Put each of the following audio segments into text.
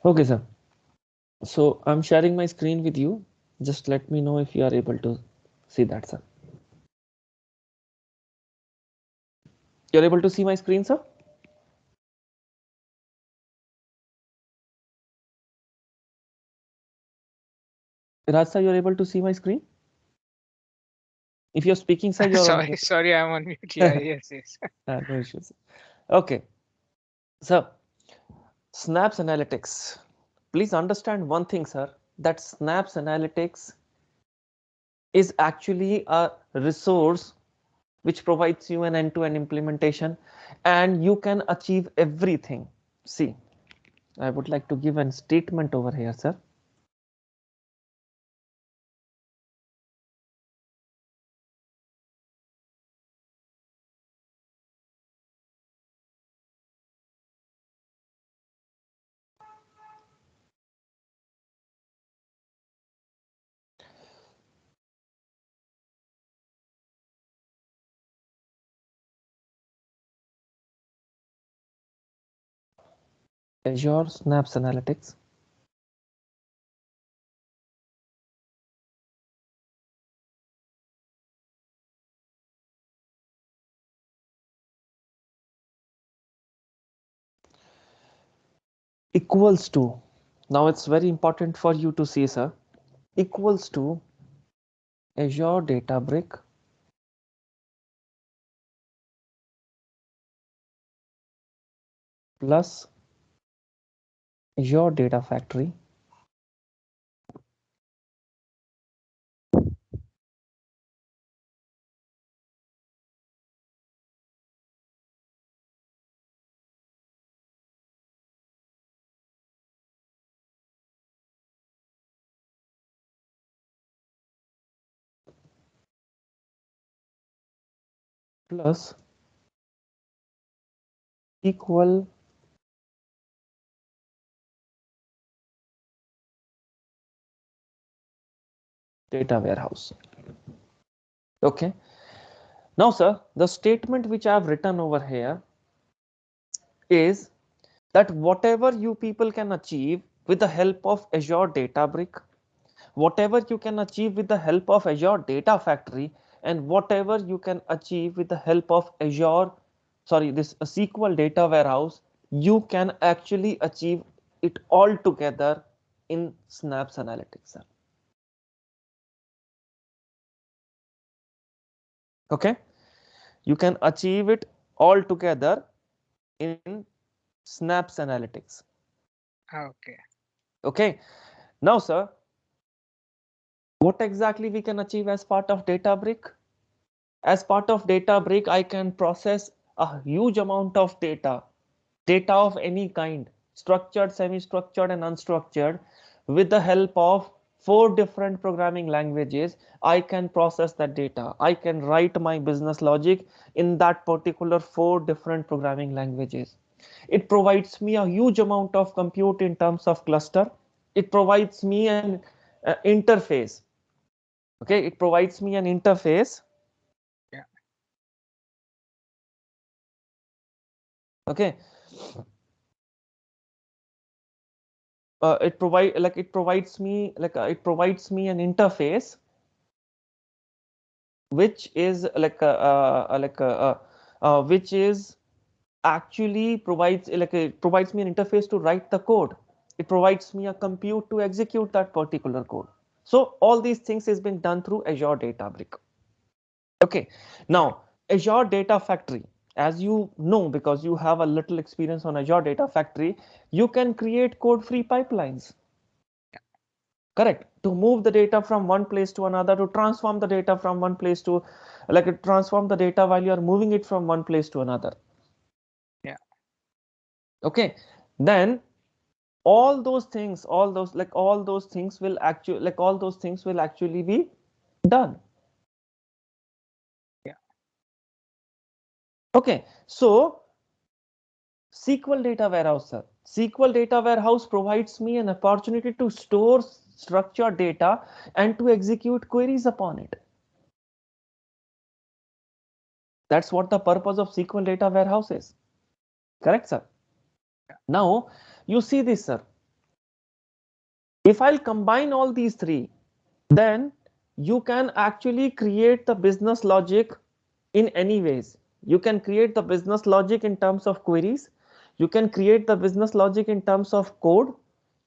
Okay, sir. So I'm sharing my screen with you. Just let me know if you are able to see that, sir. You're able to see my screen, sir? Raj, sir, you're able to see my screen? If you're speaking, sir, you're on Sorry, mute. sorry, I'm on mute. Yeah, yes, yes. No issues. Okay, so Snaps Analytics. Please understand one thing, sir, that Snaps Analytics is actually a resource which provides you an end-to-end implementation, and you can achieve everything. See, I would like to give a statement over here, sir. Azure Snaps Analytics equals to, now it's very important for you to see, sir, equals to Azure Databricks plus Azure Data Factory plus equal data warehouse. Okay. Now, sir, the statement which I have written over here is that whatever you people can achieve with the help of Azure Databricks, whatever you can achieve with the help of Azure Data Factory, and whatever you can achieve with the help of Azure, sorry, this SQL data warehouse, you can actually achieve it all together in Snaps Analytics, sir. Okay, you can achieve it all together in Snaps Analytics. Okay. Okay, now, sir, what exactly we can achieve as part of Databricks? As part of Databricks, I can process a huge amount of data of any kind, structured, semi-structured, and unstructured. With the help of 4 different programming languages, I can process that data. I can write my business logic in that particular 4 different programming languages. It provides me a huge amount of compute in terms of cluster. It provides me an interface. Okay, it provides me an interface. Yeah. Okay, it provides me an interface which is which is actually provides it provides me an interface to write the code. It provides me a compute to execute that particular code. So all these things is being done through Azure Databricks. Okay, Yeah. now Azure Data Factory, as you know, because you have a little experience on Azure Data Factory, you can create code free pipelines. Correct, to move the data from one place to another, to transform the data from one place to transform the data while you are moving it from one place to another. Yeah. Okay, then all those things will actually be done. Yeah. Okay, so SQL data warehouse, sir. SQL data warehouse provides me an opportunity to store structured data and to execute queries upon it. That's what the purpose of SQL data warehouse is. Correct, sir? Now, you see this, sir. If I'll combine all these three, then you can actually create the business logic in any ways. You can create the business logic in terms of queries. You can create the business logic in terms of code.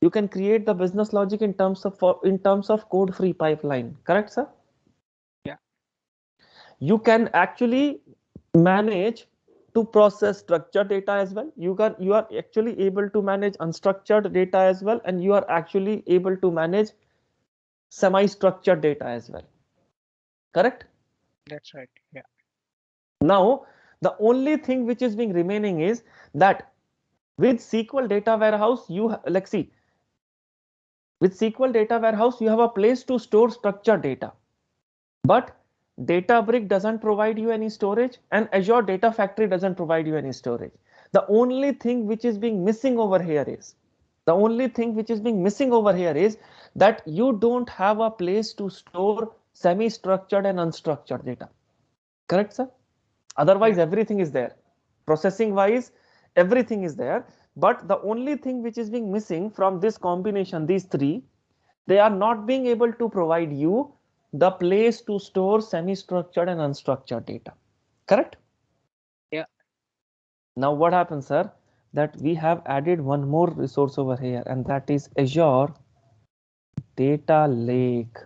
You can create the business logic in terms of code free pipeline. Correct, sir? Yeah. You can actually manage to process structured data as well. You are actually able to manage unstructured data as well, and you are actually able to manage semi-structured data as well. Correct? That's right. Yeah. Now, the only thing which is being remaining is that with SQL data warehouse, like see, with SQL data warehouse, you have a place to store structured data, but Databricks doesn't provide you any storage, and Azure Data Factory doesn't provide you any storage. The only thing which is being missing over here is the only thing which is being missing over here is that you don't have a place to store semi-structured and unstructured data. Correct, sir? Otherwise, Yeah. everything is there. Processing wise, everything is there. But the only thing which is being missing from this combination, these three, they are not being able to provide you the place to store semi-structured and unstructured data. Correct? Yeah. Now what happens, sir? That we have added one more resource over here, and that is Azure Data Lake.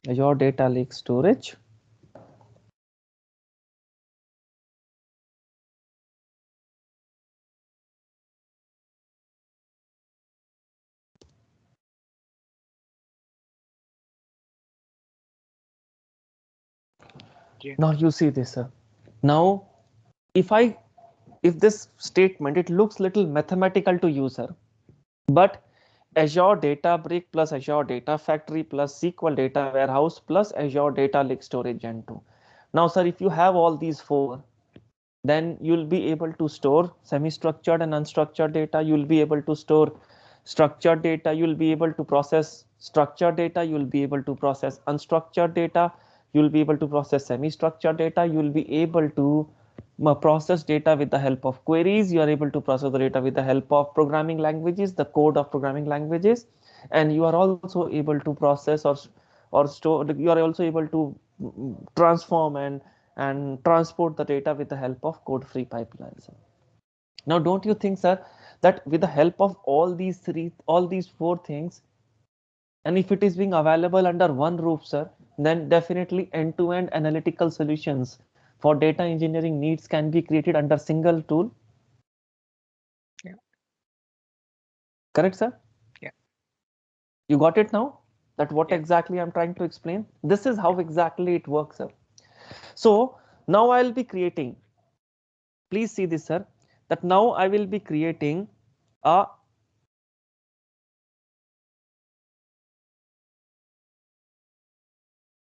Azure Data Lake Storage. Yeah. Now you see this, sir. Now, if this statement, it looks little mathematical to you, sir, but Azure Databricks plus Azure Data Factory plus SQL Data Warehouse plus Azure Data Lake Storage Gen 2. Now, sir, if you have all these four, then you'll be able to store semi-structured and unstructured data. You'll be able to store structured data. You'll be able to process structured data. You'll be able to process unstructured data. You'll be able to process semi-structured data. You'll be able to process data with the help of queries. You are able to process the data with the help of programming languages, the code of programming languages, and you are also able to process or store. You are also able to transform and transport the data with the help of code free pipelines. Now, don't you think, sir, that with the help of all these four things, and if it is being available under one roof, sir, then definitely end-to-end analytical solutions for data engineering needs can be created under single tool. Yeah. Correct, sir? Yeah. You got it now? That what Yeah. exactly I'm trying to explain? This is Yeah. how exactly it works, sir. So now I'll be creating, please see this, sir, that now I will be creating a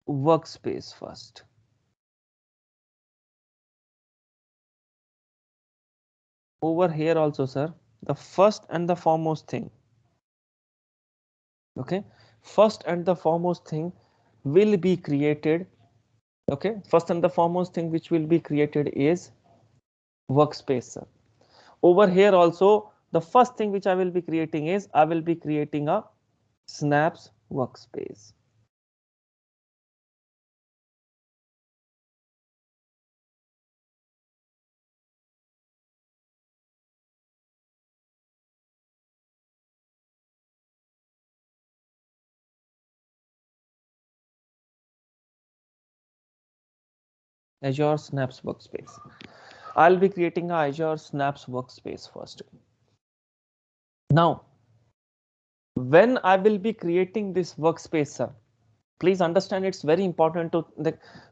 workspace first. Over here also, sir, the first and the foremost thing, okay, first and the foremost thing will be created, okay, first and the foremost thing which will be created is workspace, sir. Over here also, the first thing which I will be creating is I will be creating a Snaps workspace. Azure Snaps workspace. I'll be creating a Azure Snaps workspace first. Now, when I will be creating this workspace, sir, please understand it's very important to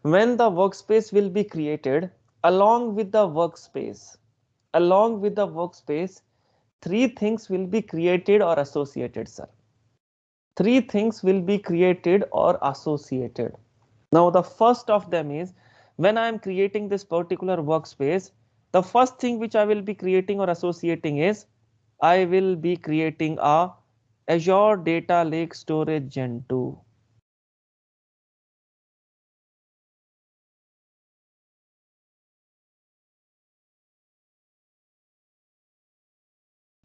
when the workspace will be created, along with the workspace, three things will be created or associated, sir. Three things will be created or associated. Now, the first of them is when I am creating this particular workspace, the first thing which I will be creating or associating is I will be creating a Azure Data Lake Storage Gen 2.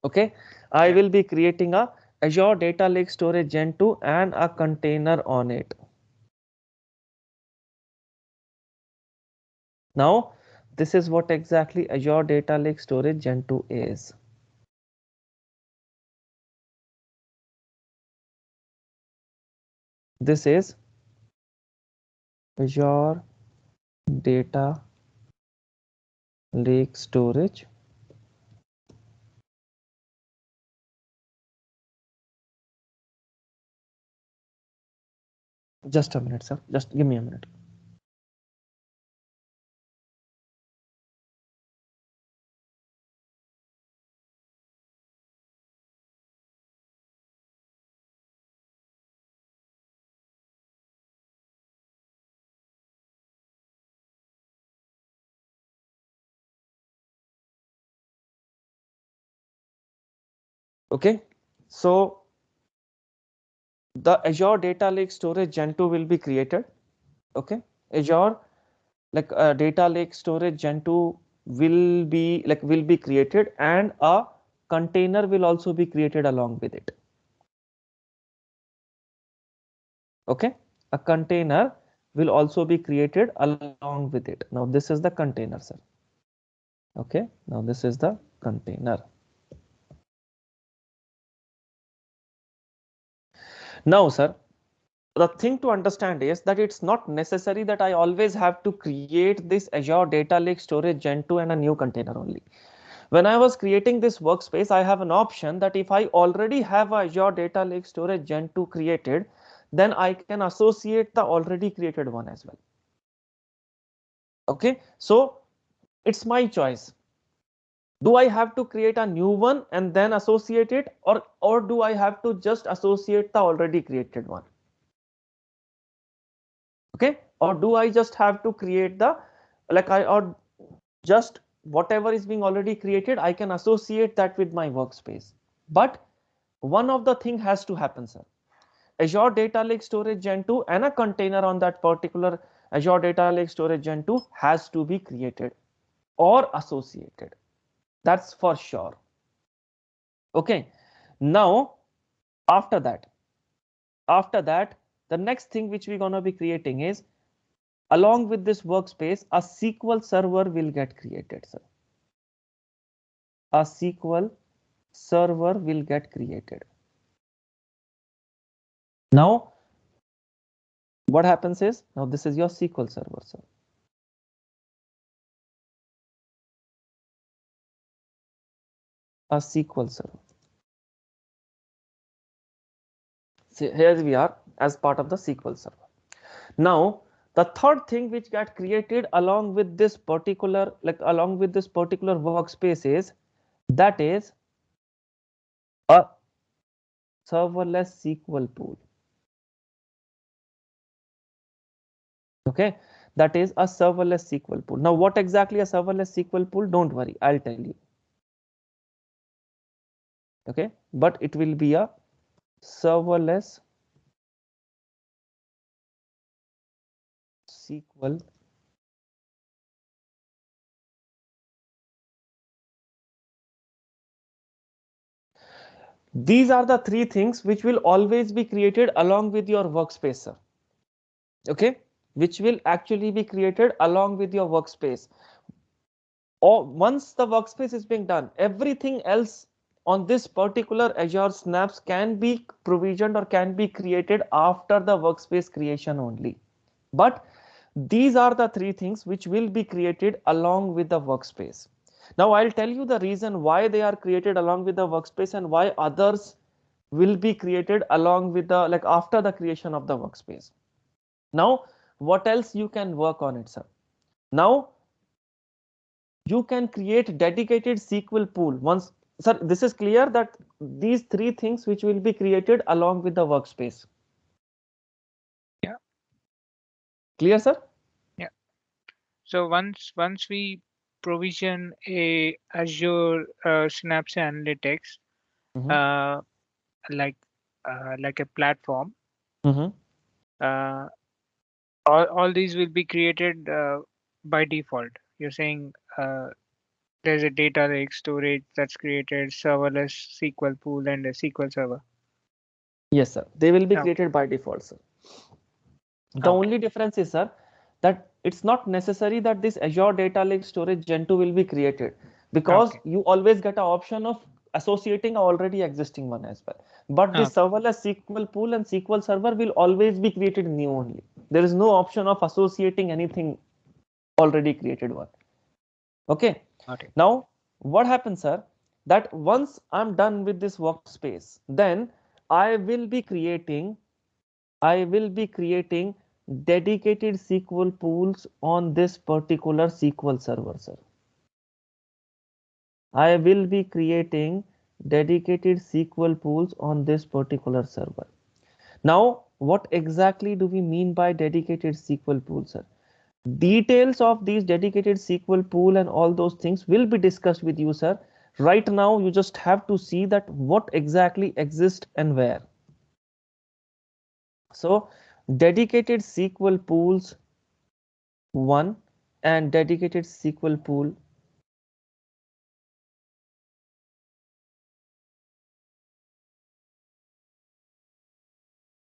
Okay, I Yeah. will be creating a Azure Data Lake Storage Gen 2 and a container on it. Now, this is what exactly Azure Data Lake Storage Gen 2 is. This is Azure Data Lake Storage. Just a minute, sir. Just give me a minute. Okay, so the Azure Data Lake Storage Gen 2 will be created. Okay, Azure Data Lake Storage Gen 2 will be created, and a container will also be created along with it. Okay, a container will also be created along with it. Now this is the container, sir. Okay, now this is the container. Now, sir, the thing to understand is that it's not necessary that I always have to create this Azure Data Lake Storage Gen 2 and a new container only. When I was creating this workspace, I have an option that if I already have a Azure Data Lake Storage Gen 2 created, then I can associate the already created one as well. Okay, so it's my choice. Do I have to create a new one and then associate it, or do I have to just associate the already created one? Okay, or do I just have to create the or just whatever is being already created, I can associate that with my workspace. But one of the thing has to happen, sir. Azure Data Lake Storage Gen 2 and a container on that particular Azure Data Lake Storage Gen 2 has to be created or associated. That's for sure. Okay, now after that, the next thing which we're going to be creating is, along with this workspace, a SQL server will get created, sir. A SQL server will get created. Now, what happens is, now this is your SQL server, sir. A SQL server. So here we are as part of the SQL server. Now, the third thing which got created along with this particular, workspace is, that is a serverless SQL pool. Okay, that is a serverless SQL pool. Now, what exactly a serverless SQL pool? Don't worry, I'll tell you. Okay, but it will be a serverless SQL These are the three things which will always be created along with your workspace, sir. Okay, which will actually be created along with your workspace. Or once the workspace is being done, everything else on this particular Azure Snaps can be provisioned or can be created after the workspace creation only. But these are the three things which will be created along with the workspace. Now I'll tell you the reason why they are created along with the workspace and why others will be created along with the after the creation of the workspace. Now, what else you can work on it, sir? Now you can create dedicated SQL pool. Once, sir, this is clear that these three things which will be created along with the workspace. Yeah. Clear, sir? Yeah. So once we provision a Azure Synapse Analytics, Mm-hmm. uh, like like a platform, Mm-hmm. uh, all these will be created by default. You're saying There's a data lake storage that's created, serverless SQL pool, and a SQL server. Yes, sir. They will be Okay. created by default, sir. The Okay. only difference is, sir, that it's not necessary that this Azure Data Lake Storage Gen 2 will be created, because Okay. you always get an option of associating a already existing one as well. But this Okay. serverless SQL pool and SQL server will always be created new only. There is no option of associating anything already created one. Okay. Got it. Now, what happens, sir? That once I'm done with this workspace, then I will be creating I will be creating dedicated SQL pools on this particular SQL server, sir. I will be creating dedicated SQL pools on this particular server. Now, what exactly do we mean by dedicated SQL pool, sir? Details of these dedicated SQL pool and all those things will be discussed with you, sir. Right now, you just have to see that what exactly exists and where. So, dedicated SQL pools 1 and dedicated SQL pool.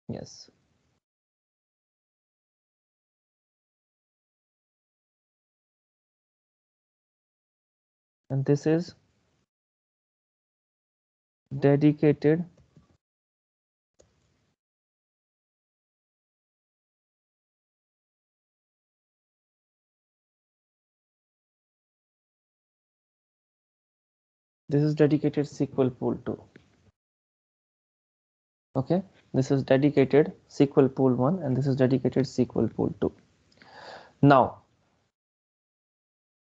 Yes. And this is dedicated this is dedicated SQL pool 2. Okay, this is dedicated SQL pool 1 and this is dedicated SQL pool 2. Now,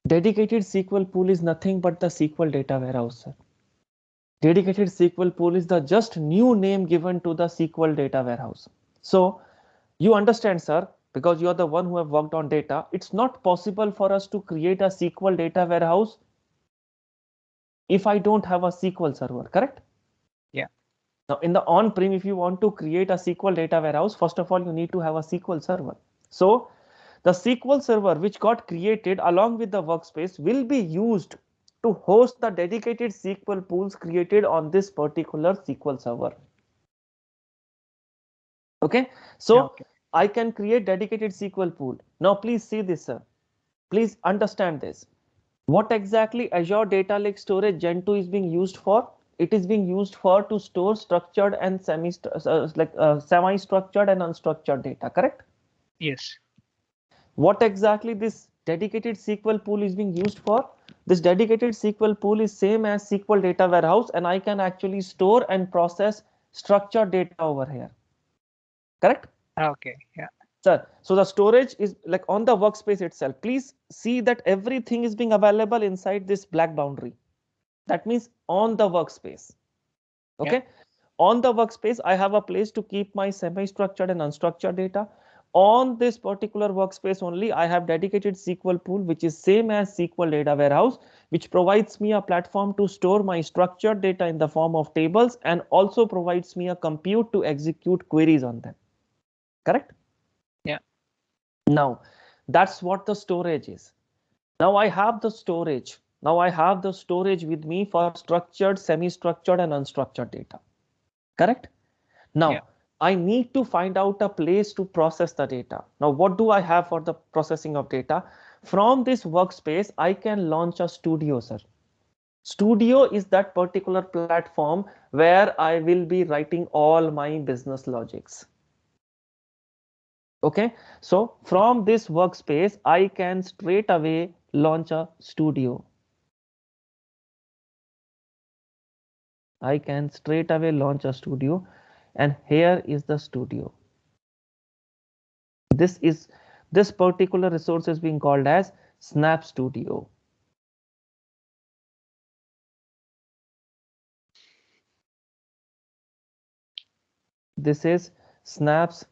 dedicated SQL pool is nothing but the SQL data warehouse, sir. Dedicated SQL pool is the just new name given to the SQL data warehouse. So you understand, sir, because you are the one who have worked on data, it's not possible for us to create a SQL data warehouse if I don't have a SQL server, correct? Yeah. Now, in the on-prem, if you want to create a SQL data warehouse, first of all, you need to have a SQL server. So the SQL server which got created along with the workspace will be used to host the dedicated SQL pools created on this particular SQL server. Okay, so Okay. I can create dedicated SQL pool. Now, please see this, sir. Please understand this. What exactly Azure Data Lake Storage Gen 2 is being used for? It is being used for to store structured and semi-structured and unstructured data, correct? Yes. What exactly this dedicated SQL pool is being used for? This dedicated SQL pool is same as SQL data warehouse, and I can actually store and process structured data over here, correct? Okay. Yeah. Sir, so the storage is like on the workspace itself. Please see that everything is being available inside this black boundary. That means on the workspace. Yeah. Okay. On the workspace, I have a place to keep my semi-structured and unstructured data. On this particular workspace only, I have dedicated SQL pool, which is same as SQL data warehouse, which provides me a platform to store my structured data in the form of tables and also provides me a compute to execute queries on them. Correct? Yeah. Now, that's what the storage is. Now I have the storage. Now I have the storage with me for structured, semi-structured, and unstructured data. Correct? Yeah. Now I need to find out a place to process the data. Now, what do I have for the processing of data? From this workspace, I can launch a studio, sir. Studio is that particular platform where I will be writing all my business logics. Okay, so from this workspace, I can straight away launch a studio. I can straight away launch a studio, and here is the studio. This particular resource is being called as Snap Studio. This is Snap's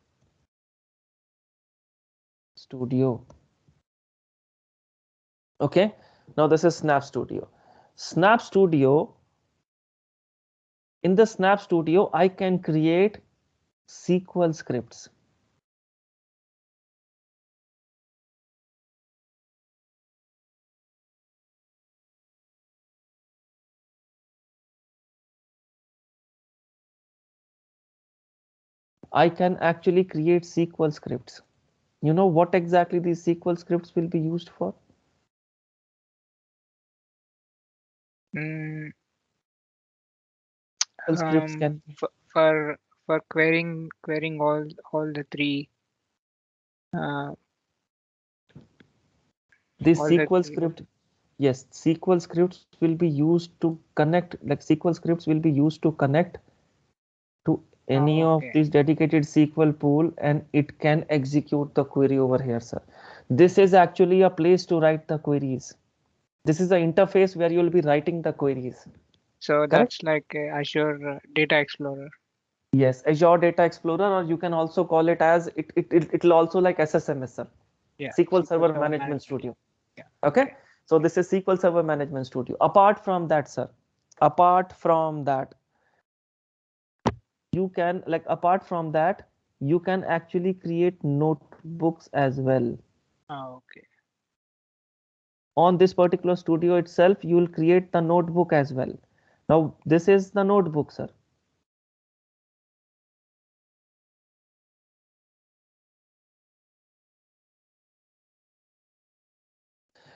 Studio. Okay, now this is Snap Studio. Snap Studio, in the Snap Studio, I can create SQL scripts. I can actually create SQL scripts. You know what exactly these SQL scripts will be used for? Mm, SQL scripts um, can for for for querying all the three uh, this all the SQL three. script, yes, SQL scripts will be used to connect, like SQL scripts will be used to connect to any Oh, of okay. these dedicated SQL pool, and it can execute the query over here, sir. This is actually a place to write the queries. This is the interface where you will be writing the queries. So Correct? that's like Azure Data Explorer. Yes, Azure Data Explorer, or you can also call it as it'll also like SSMS, sir. Yeah, SQL SQL Server Server Management Management. Studio. Yeah. Okay, Okay. so Yeah. this is SQL Server Management Studio. Apart from that, sir, apart from that, you can like apart from that, you can actually create notebooks as well. Oh, okay. On this particular studio itself, you will create the notebook as well. Now, this is the notebook, sir.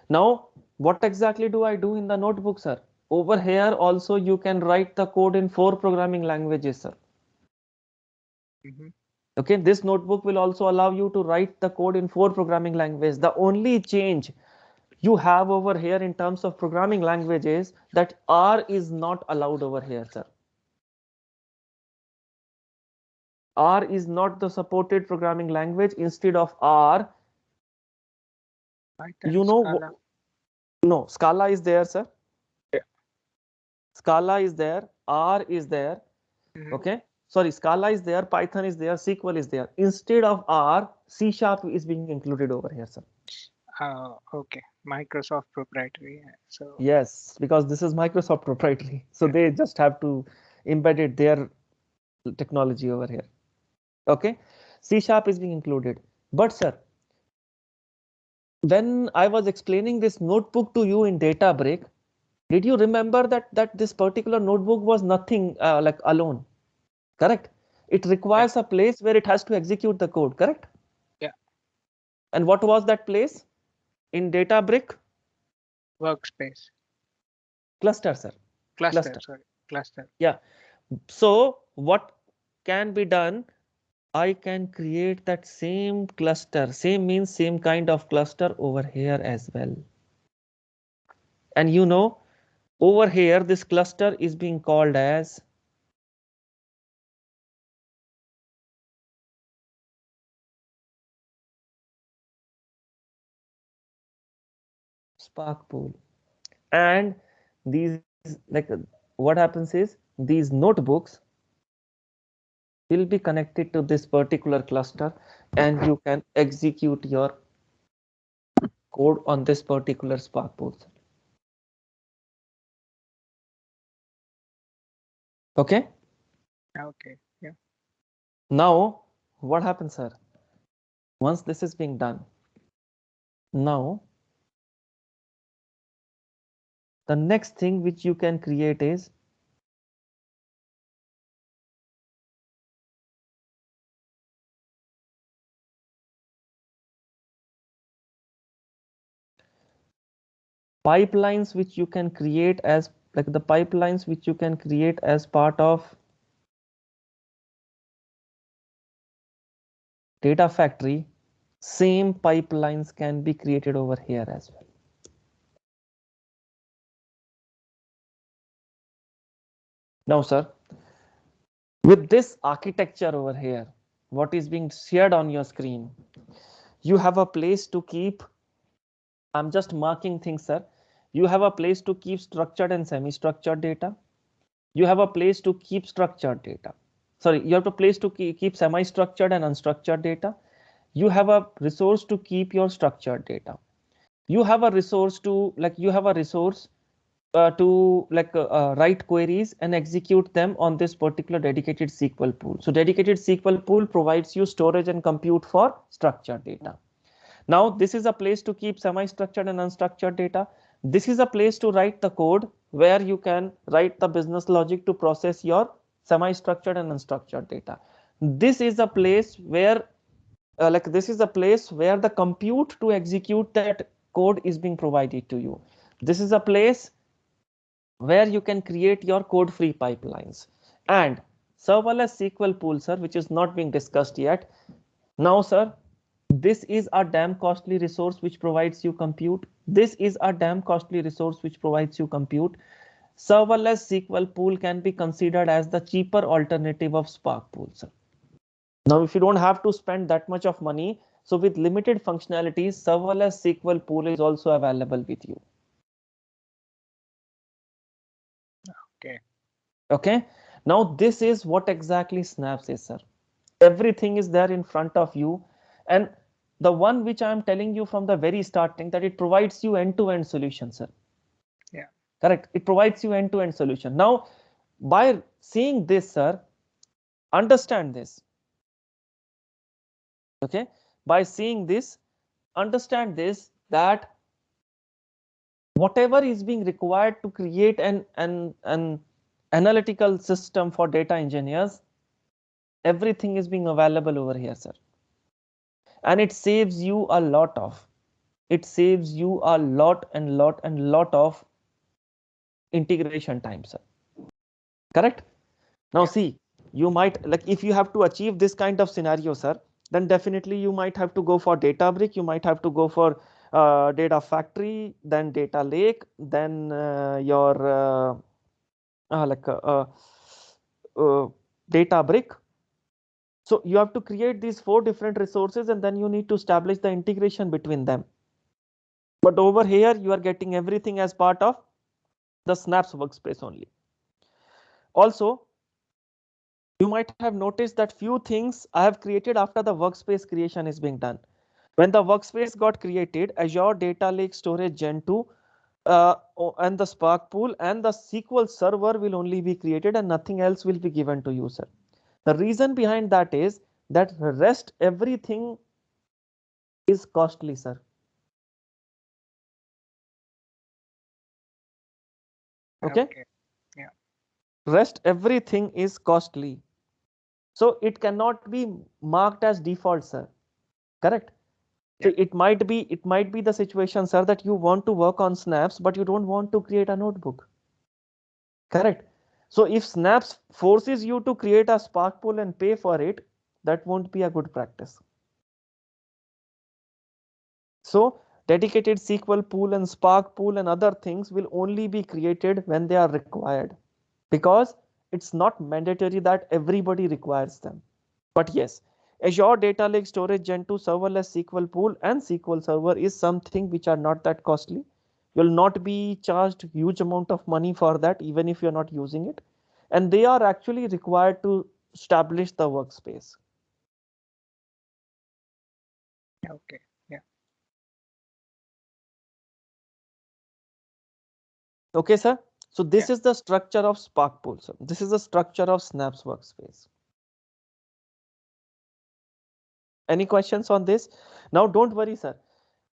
Now, what exactly do I do in the notebook, sir? Over here also you can write the code in 4 programming languages, sir. Mm-hmm. Okay, this notebook will also allow you to write the code in 4 programming languages. The only change you have over here in terms of programming languages that R is not allowed over here, sir. R is not the supported programming language. Instead of R, Python, you know, Scala. no, Scala is there, sir. Yeah. Scala is there, R is there. Mm-hmm. Okay, sorry, Scala is there, Python is there, SQL is there. Instead of R, C sharp is being included over here, sir. Okay. Microsoft proprietary. So Yes, because this is Microsoft proprietary, so yeah. they just have to embed it their technology over here. Okay, C sharp is being included. But sir, when I was explaining this notebook to you in Databricks, did you remember that this particular notebook was nothing like alone? Correct. It Yeah. requires a place where it has to execute the code. Correct. Yeah. And what was that place in Databricks? Workspace. Cluster, sir. Cluster. Cluster. Sorry. Cluster. Yeah. So what can be done? I can create that same cluster. Same means same kind of cluster over here as well. And you know, over here, this cluster is being called as Spark Pool. And these like what happens is these notebooks will be connected to this particular cluster, and you can execute your code on this particular Spark Pool. Okay. Okay. Yeah. Now, what happens, sir? Once this is being done, now the next thing which you can create is pipelines which you can create as like the pipelines which you can create as part of data factory. Same pipelines can be created over here as well. Now, sir, with this architecture over here, what is being shared on your screen, you have a place to keep. I'm just marking things, sir. You have a place to keep structured and semi-structured data. You have a place to keep structured data. Sorry, you have a place to keep semi-structured and unstructured data. You have a resource to keep your structured data. You have a resource to write queries and execute them on this particular dedicated SQL pool. So dedicated SQL pool provides you storage and compute for structured data. Now this is a place to keep semi-structured and unstructured data. This is a place to write the code where you can write the business logic to process your semi-structured and unstructured data. this is a place where this is a place where the compute to execute that code is being provided to you. This is a place where you can create your code free pipelines. And serverless SQL pool, sir, which is not being discussed yet. Now, sir, this is a damn costly resource which provides you compute. This is a damn costly resource which provides you compute. Serverless SQL pool can be considered as the cheaper alternative of Spark pool, sir. Now, if you don't have to spend that much of money, so with limited functionalities, serverless SQL pool is also available with you. Okay. Okay. Now, this is what exactly Snaps is, sir. Everything is there in front of you. And the one which I'm telling you from the very starting, that it provides you end-to-end solution, sir. Yeah. Correct. It provides you end-to-end solution. Now, by seeing this, sir, understand this. Okay. By seeing this, understand this, that whatever is being required to create an analytical system for data engineers, everything is being available over here, sir. And it saves you a lot of, it saves you a lot of integration time, sir. Correct. Now, Yeah. see, you might, like, if you have to achieve this kind of scenario, sir, then definitely you might have to go for Databricks, you might have to go for Data Factory, then Data Lake, then your Databrick. So you have to create these 4 different resources, and then you need to establish the integration between them. But over here, you are getting everything as part of the Snaps workspace only. Also, you might have noticed that few things I have created after the workspace creation is being done. When the workspace got created, Azure Data Lake Storage Gen 2 and the Spark pool and the SQL server will only be created and nothing else will be given to user. The reason behind that is that rest everything is costly, sir. Okay. Yeah. Rest everything is costly. So it cannot be marked as default, sir. Correct. So Yeah. it might be the situation, sir, that you want to work on Snaps, but you don't want to create a notebook. Correct. So if Snaps forces you to create a Spark pool and pay for it, that won't be a good practice. So dedicated SQL pool and Spark pool and other things will only be created when they are required, because it's not mandatory that everybody requires them. But yes, Azure Data Lake Storage Gen 2 serverless SQL pool and SQL Server is something which are not that costly. You'll not be charged huge amount of money for that, even if you're not using it. And they are actually required to establish the workspace. Okay. Yeah. Okay, sir. So Yeah. this is the structure of Spark pool, sir. This is the structure of Snaps workspace. Any questions on this? Now, don't worry, sir.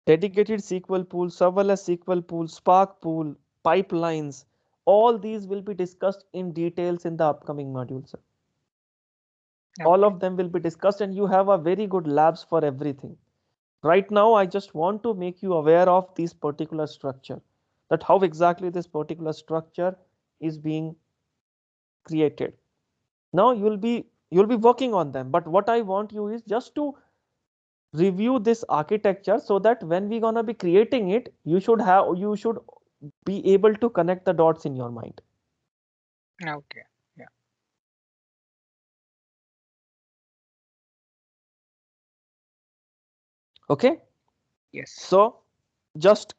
Dedicated SQL pool, serverless SQL pool, Spark pool, pipelines, all these will be discussed in details in the upcoming module, sir. All Okay. of them will be discussed, and you have a very good labs for everything. Right now, I just want to make you aware of this particular structure, that how exactly this particular structure is being created. Now you'll be working on them, but what I want you is just to review this architecture, so that when we're gonna be creating it, you should be able to connect the dots in your mind. Okay. Yeah. Okay. Yes. So just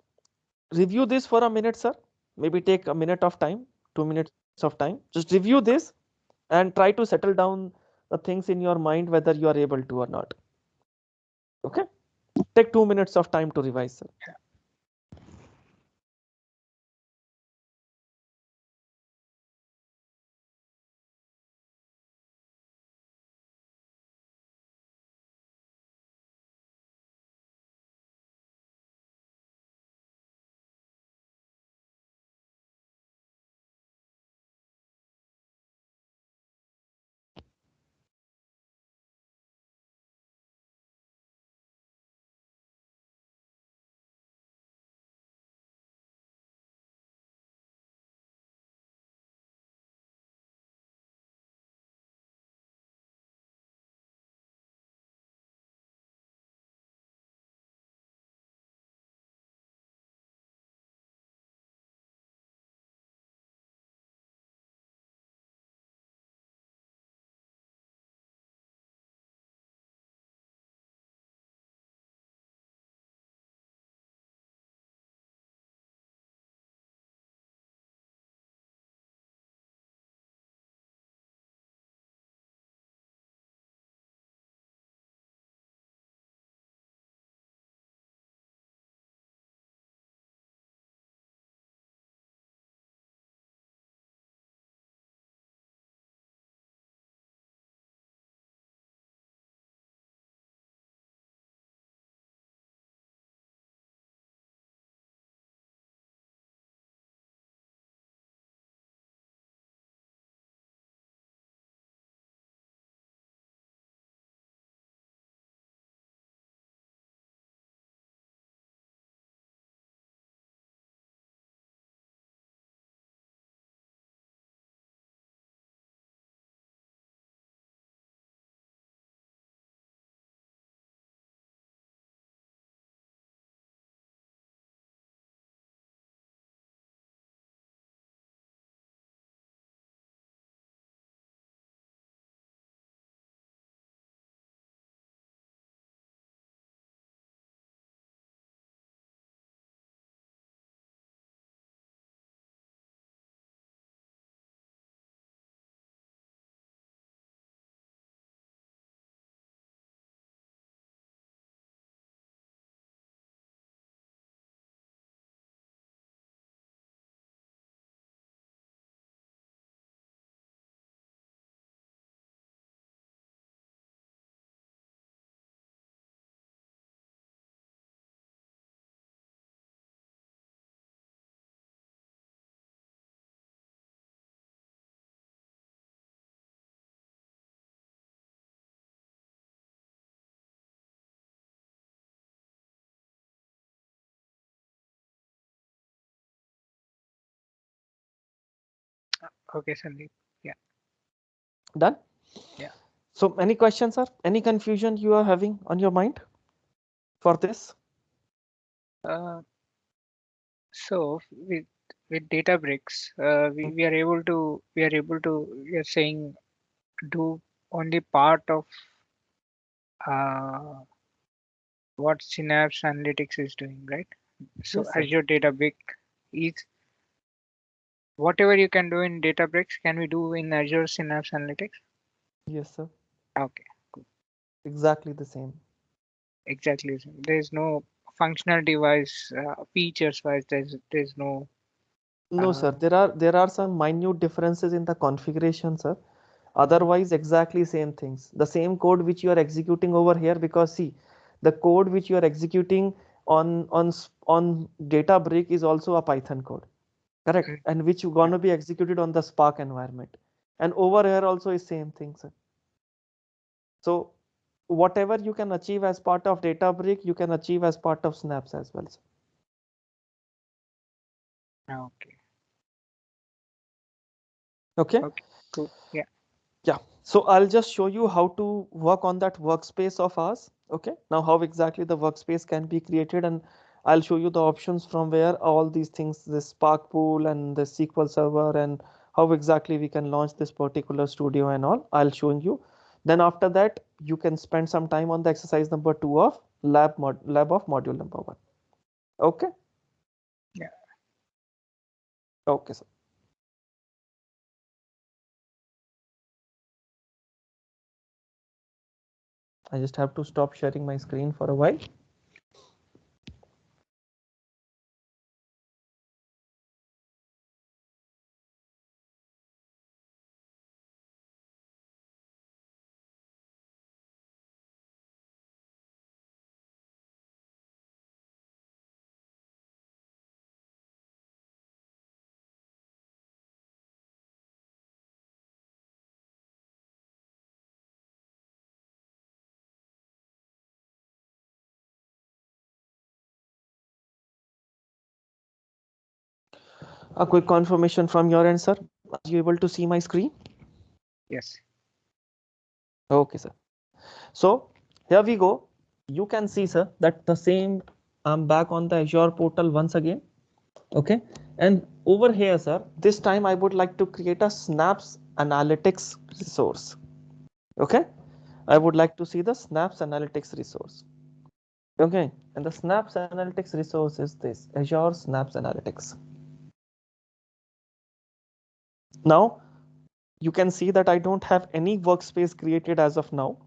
review this for a minute, sir. Maybe take a minute of time, 2 minutes of time. Just review this and try to settle down the things in your mind, whether you are able to or not. Okay. Take 2 minutes of time to revise, sir. Okay, Sandeep. Done? Yeah. So any questions, sir? Any confusion you are having on your mind for this? Uh, so with Databricks, you're saying do only part of uh, what Synapse Analytics is doing, right? So Yes, sir. Azure Databrick is whatever you can do in Databricks, can we do in Azure Synapse Analytics? Yes, sir. Okay, cool. Exactly the same. Exactly. There's no functional device features wise. There's no. No, Uh, sir. There are some minute differences in the configuration, sir. Otherwise, exactly same things. The same code which you are executing over here, because see, the code which you are executing on Databricks is also a Python code, correct? mm, And which you yeah. gonna be executed on the Spark environment. And over here also is same thing, sir. So whatever you can achieve as part of Databricks, you can achieve as part of Snaps as well, sir. Okay. Okay. Okay. Cool. Yeah. Yeah, so I'll just show you how to work on that workspace of ours. Okay, now how exactly the workspace can be created, and I'll show you the options from where all these things, this Spark Pool and the SQL Server, and how exactly we can launch this particular studio and all. I'll showing you. Then after that, you can spend some time on the exercise number 2 of lab of module number 1. Okay, Yeah. okay, sir. I just have to stop sharing my screen for a while. A quick confirmation from your end, sir. Are you able to see my screen? Yes. Okay, sir. So here we go. You can see, sir, that the same, I'm back on the Azure portal once again. Okay. And over here, sir, this time I would like to create a Snaps Analytics resource. Okay. I would like to see the Snaps Analytics resource. Okay. And the Snaps Analytics resource is this Azure Snaps Analytics. Now you can see that I don't have any workspace created as of now.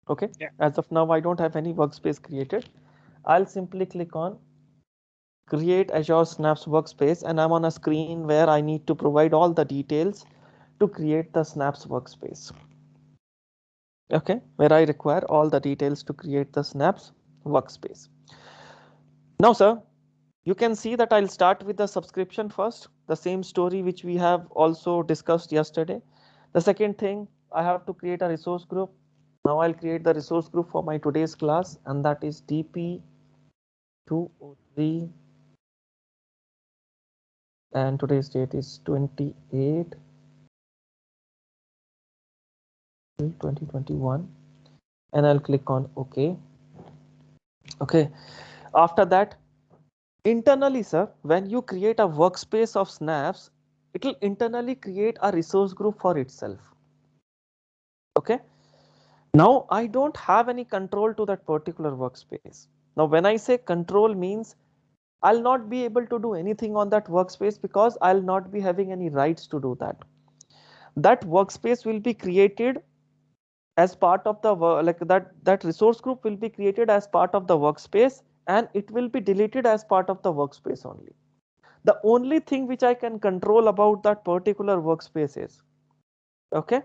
Okay. Yeah. As of now, I don't have any workspace created. I'll simply click on create Azure Snaps workspace, and I'm on a screen where I need to provide all the details to create the Snaps workspace. Okay, where I require all the details to create the Snaps workspace. Now, sir, you can see that I'll start with the subscription first, the same story which we have also discussed yesterday. The second thing, I have to create a resource group. Now I'll create the resource group for my today's class, and that is DP203, and today's date is 28 2021, and I'll click on OK. Okay, after that, internally, sir, when you create a workspace of Snaps, it will internally create a resource group for itself. Okay, now I don't have any control to that particular workspace. Now when I say control means I'll not be able to do anything on that workspace because I'll not be having any rights to do that. That workspace will be created as part of the like that resource group will be created as part of the workspace, and it will be deleted as part of the workspace only. The only thing which I can control about that particular workspace is, okay,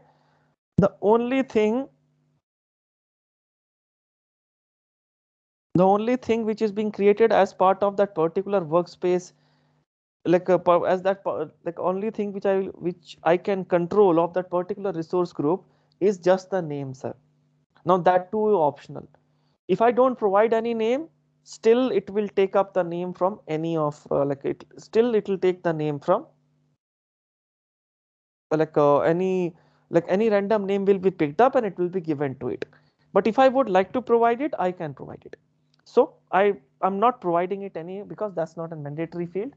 the only thing which is being created as part of that particular workspace, like as that like only thing which I can control of that particular resource group is just the name, sir. Now that too optional. If I don't provide any name, still it will take up the name from any of like it still it will take the name from any random name will be picked up and it will be given to it. But if I would like to provide it, I can provide it. So I'm not providing it any because that's not a mandatory field.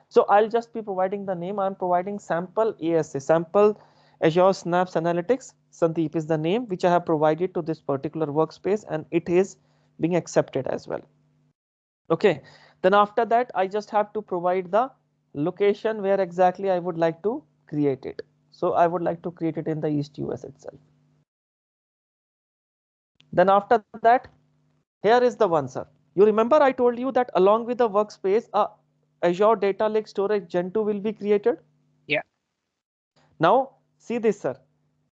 So I'll just be providing the name. I'm providing sample ASA, sample Azure Synapse Analytics. Sandeep is the name which I have provided to this particular workspace, and it is being accepted as well. Okay, then after that, I just have to provide the location where exactly I would like to create it. So I would like to create it in the East US itself. Then after that, here is the one, sir. You remember I told you that along with the workspace, Azure Data Lake Storage Gen 2 will be created. Yeah. Now see this, sir.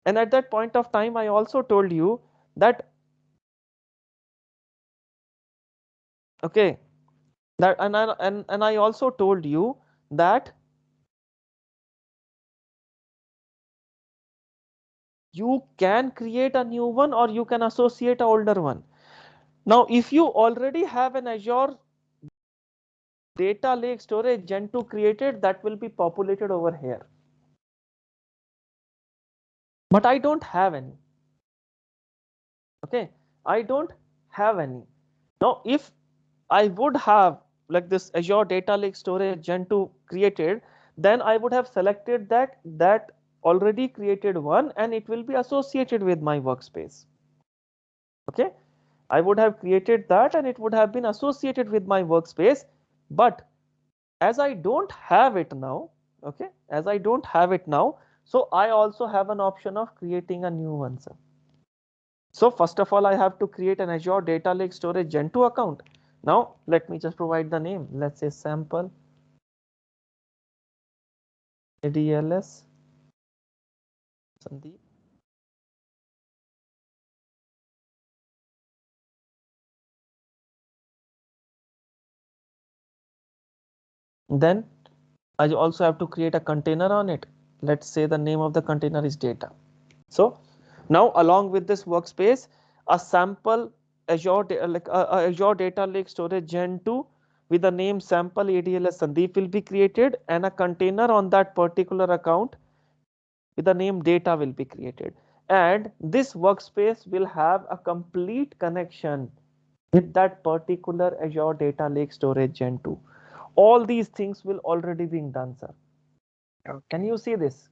And at that point of time, I also told you that, okay, that and I also told you that you can create a new one or you can associate an older one. Now, if you already have an Azure Data Lake Storage Gen 2 created, that will be populated over here. But I don't have any. Okay, I don't have any. Now, if I would have like this Azure Data Lake Storage Gen 2 created, then I would have selected that already created one and it will be associated with my workspace. Okay, I would have created that and it would have been associated with my workspace. But as I don't have it now, okay, as I don't have it now, so I also have an option of creating a new one, sir. So first of all, I have to create an Azure Data Lake Storage Gen 2 account. Now let me just provide the name. Let's say sample ADLS Sandeep. Then I also have to create a container on it. Let's say the name of the container is data. So now along with this workspace, a sample Azure Data Lake Storage Gen 2 with the name sample ADLS Sandeep will be created, and a container on that particular account with the name data will be created. And this workspace will have a complete connection with that particular Azure Data Lake Storage Gen 2. All these things will already being done, sir. Okay. Can you see this?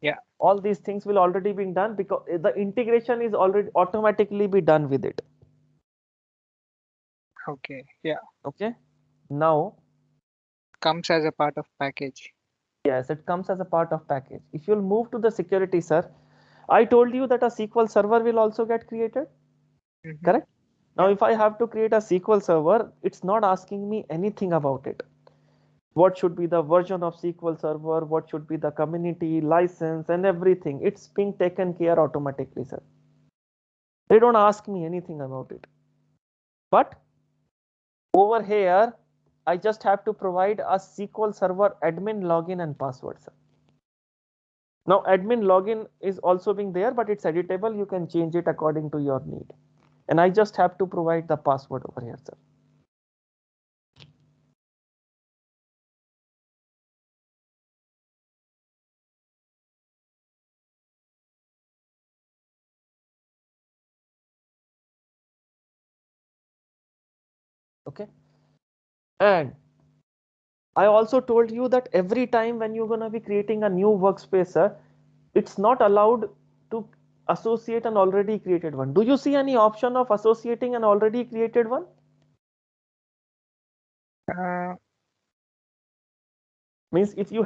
Yeah. All these things will already being done because the integration is already automatically be done with it. Okay. Yeah. Okay. Now, Comes as a part of package. yes, it comes as a part of package. If you'll move to the security, sir, I told you that a SQL server will also get created. Correct? Now, Yeah. if I have to create a SQL server, it's not asking me anything about it. What should be the version of SQL Server, what should be the community license and everything. It's being taken care automatically, sir. They don't ask me anything about it. But over here, I just have to provide a SQL Server admin login and password, sir. Now, admin login is also being there, but it's editable. You can change it according to your need. And I just have to provide the password over here, sir. Okay. And I also told you that every time when you're going to be creating a new workspace, sir, it's not allowed to associate an already created one. Do you see any option of associating an already created one? Means if you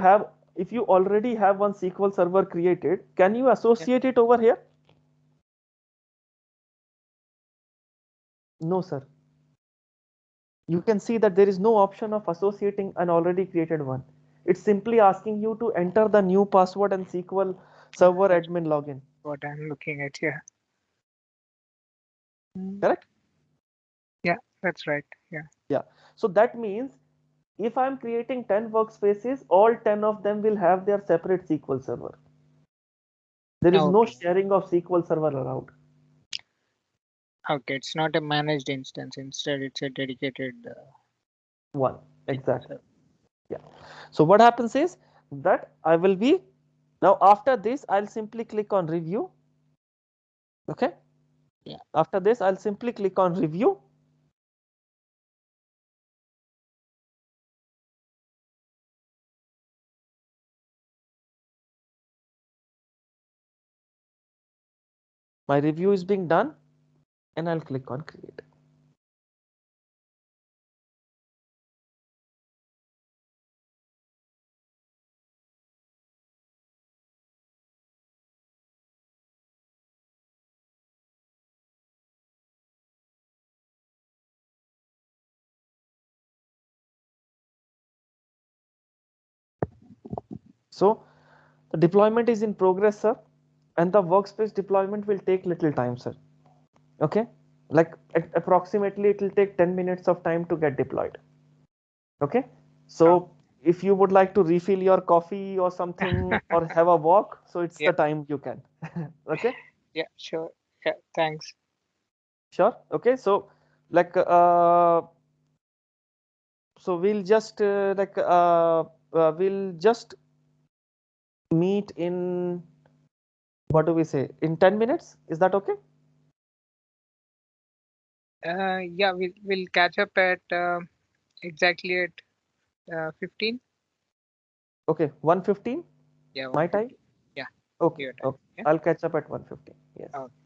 already have one SQL server created, can you associate it over here? No, sir. You can see that there is no option of associating an already created one. It's simply asking you to enter the new password and SQL server admin login. What I'm looking at here. Correct? Yeah, that's right. Yeah. Yeah. So that means if I'm creating 10 workspaces, all 10 of them will have their separate SQL server. There is no Okay. sharing of SQL server allowed. Okay, it's not a managed instance. Instead, it's a dedicated One. SQL Exactly. server. Yeah. So what happens is that I will be Now after this, I'll simply click on review. Okay. Yeah. After this, I'll simply click on review. My review is being done and I'll click on create. So the deployment is in progress, sir, and the workspace deployment will take little time, sir. Okay, like approximately it will take 10 minutes of time to get deployed. Okay, so if you would like to refill your coffee or something or have a walk, so it's Yeah. the time you can. Okay, Yeah. Sure. Yeah. Thanks. sure. Okay, so like so we'll just meet in, what do we say, in 10 minutes, is that okay? Yeah. We'll catch up at exactly at 15. Okay, 1:15 Yeah. my time. 1:50. Yeah. Okay, Your time. okay, Yeah. I'll catch up at 1:15. Yes. Okay.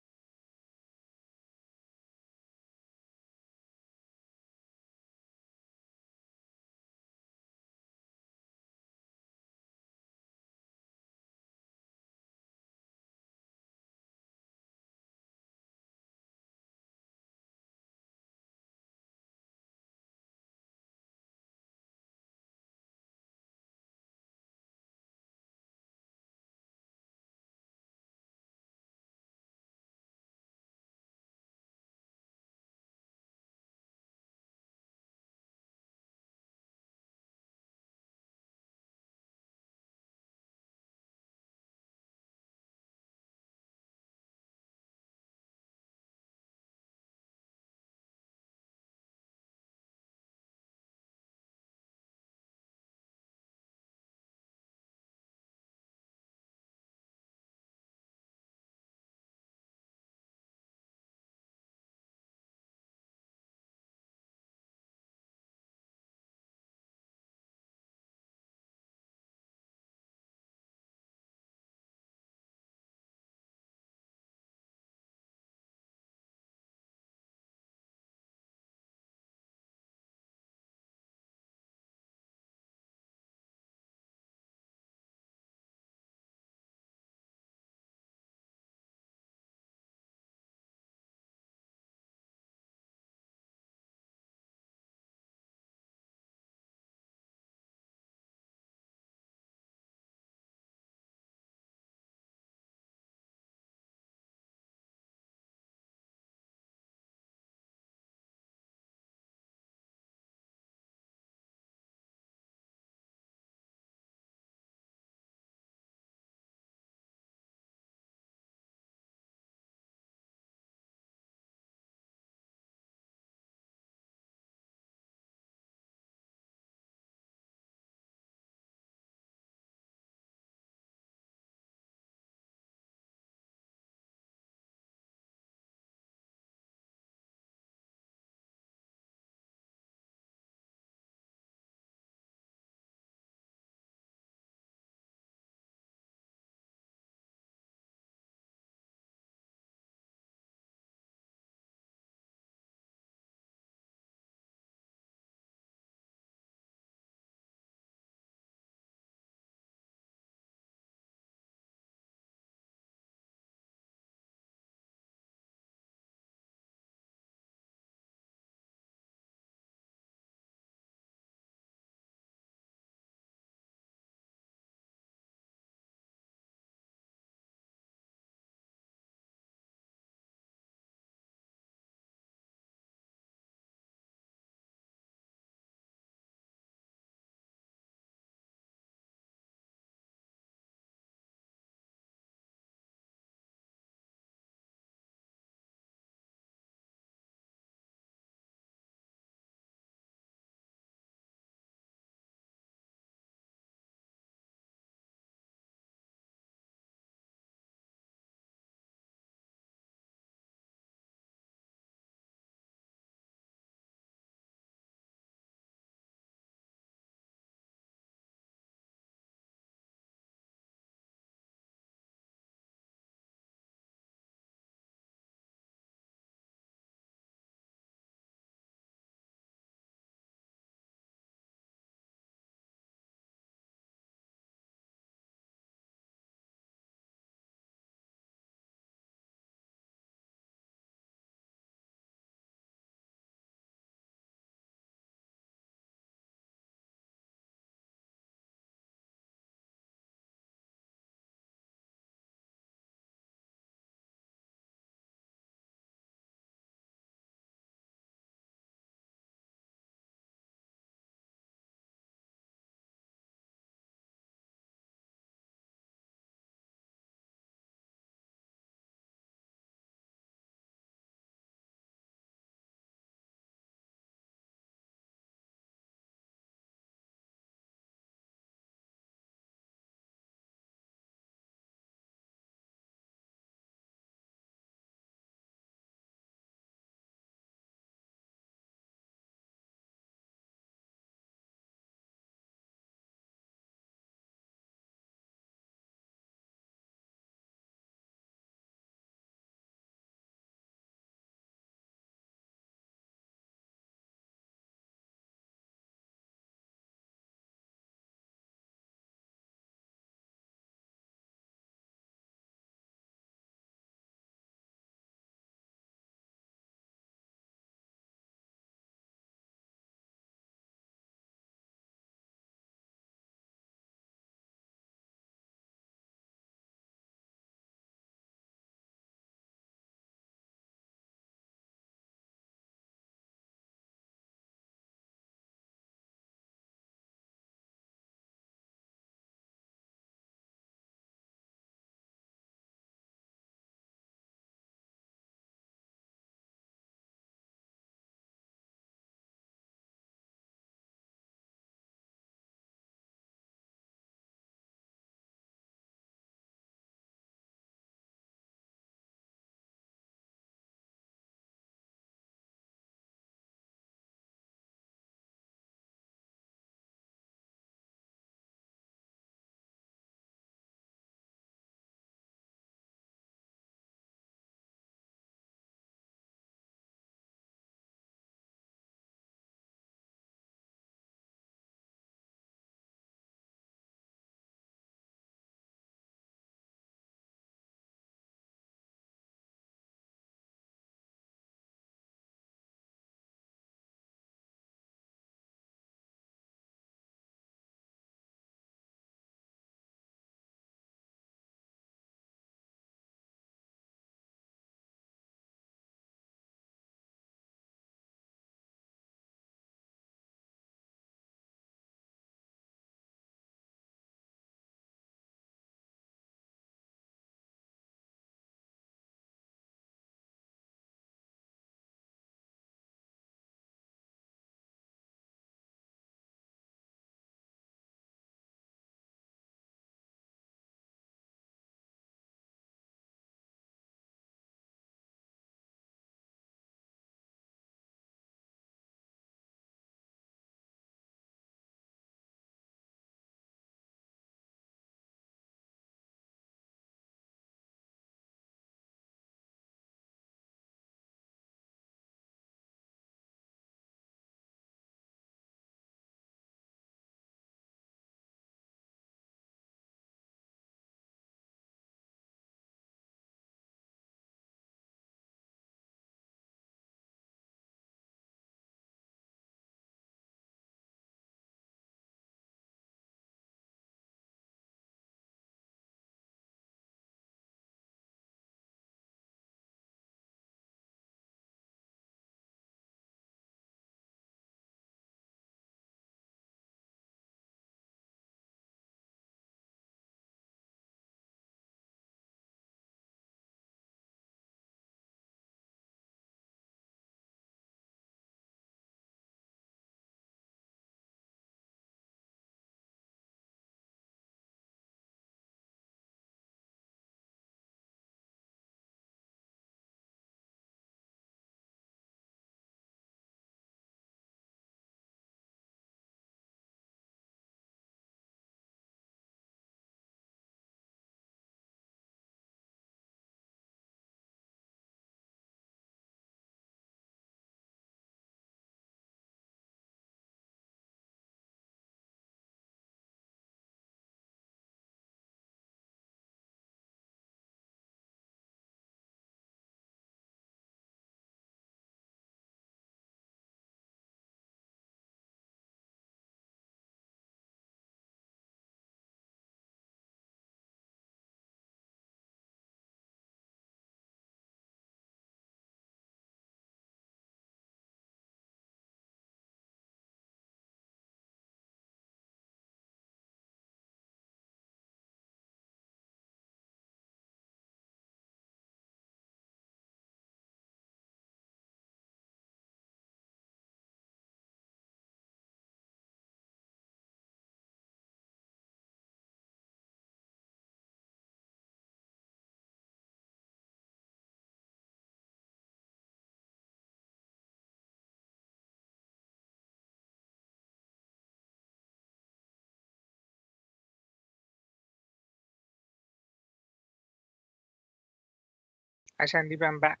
Hi Sandeep, I'm back.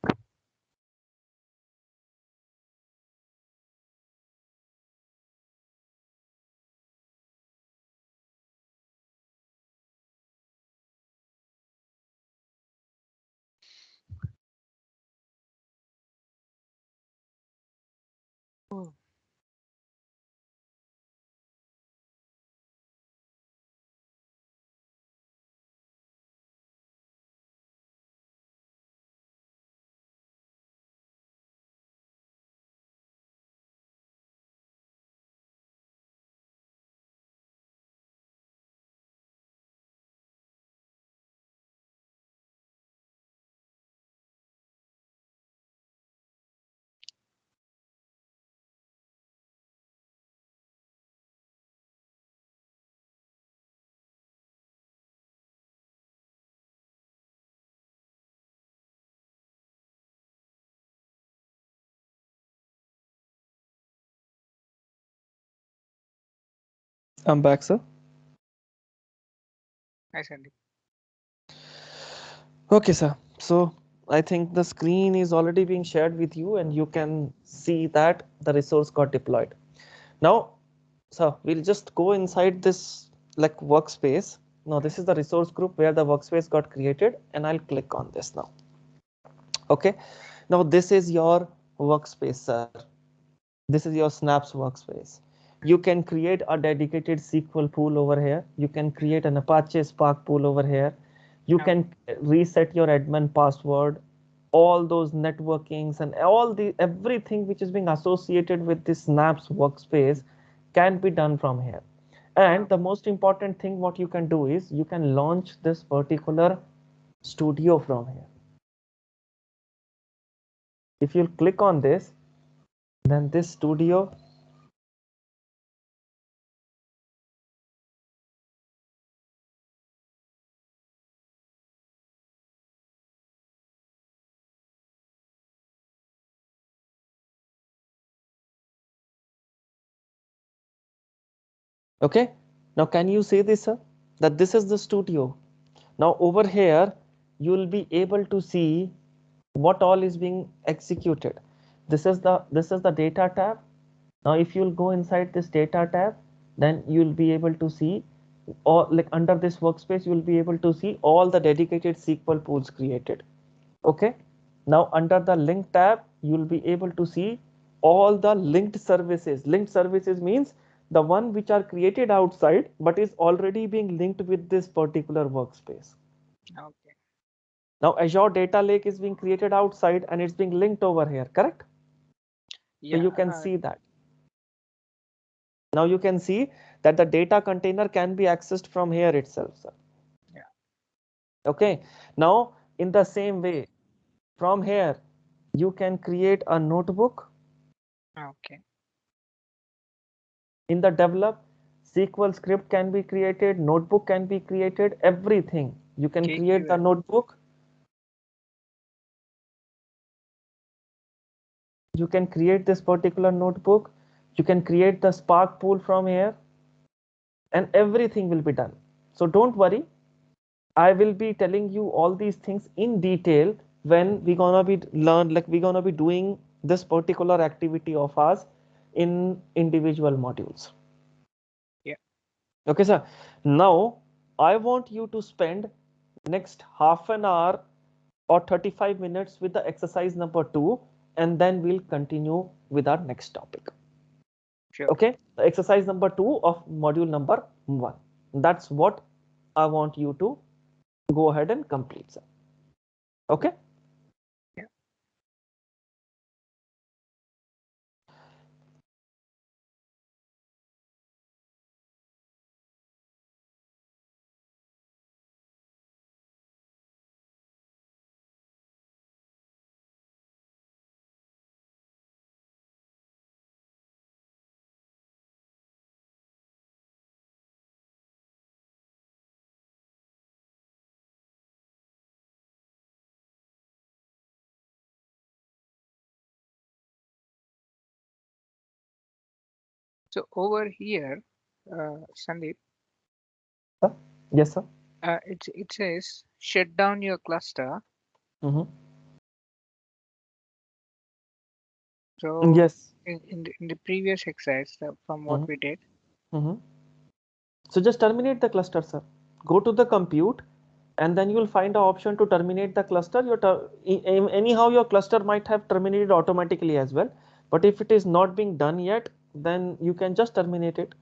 Oh, I'm back, sir. hi Sandeep. Okay, sir. So I think the screen is already being shared with you and you can see that the resource got deployed. Now, so we'll just go inside this like workspace. Now this is the resource group where the workspace got created and I'll click on this now. Okay. Now this is your workspace, sir. This is your Snaps workspace. You can create a dedicated SQL pool over here. You can create an Apache Spark pool over here. You Okay. can reset your admin password, all those networkings and all the everything which is being associated with this Snaps workspace can be done from here. And the most important thing what you can do is you can launch this particular studio from here. If you click on this, then this studio. Okay, now can you see this, sir? That this is the studio. Now over here, you will be able to see what all is being executed. This is the data tab. Now if you'll go inside this data tab, then you'll be able to see, or like under this workspace, you'll be able to see all the dedicated SQL pools created. Okay. Now under the link tab, you'll be able to see all the linked services. Linked services means the one which are created outside but is already being linked with this particular workspace. Okay. Now Azure Data Lake is being created outside and it's being linked over here, correct? So Yeah. you can see that. Now you can see that the data container can be accessed from here itself, sir. Yeah. Okay. Now in the same way, from here, you can create a notebook. Okay. In the develop, SQL script can be created, notebook can be created, everything. You can create the KQL. notebook. You can create this particular notebook. You can create the Spark pool from here and everything will be done. So don't worry. I will be telling you all these things in detail when we're gonna be we're gonna be doing this particular activity of ours in individual modules. Yeah. Okay, sir. Now I want you to spend next half an hour or 35 minutes with the exercise number 2 and then we'll continue with our next topic. Sure. Okay, the exercise number 2 of module number 1. That's what I want you to go ahead and complete, sir. Okay. Yeah. So over here, Sandeep, Sir? Yes, sir. it says shut down your cluster Mhm. So Yes. in the previous exercise, from what Mhm. we did, Mhm. So just terminate the cluster, sir. Go to the compute, and then you will find an option to terminate the cluster. Anyhow, your cluster might have terminated automatically as well. But if it is not being done yet, then you can just terminate it.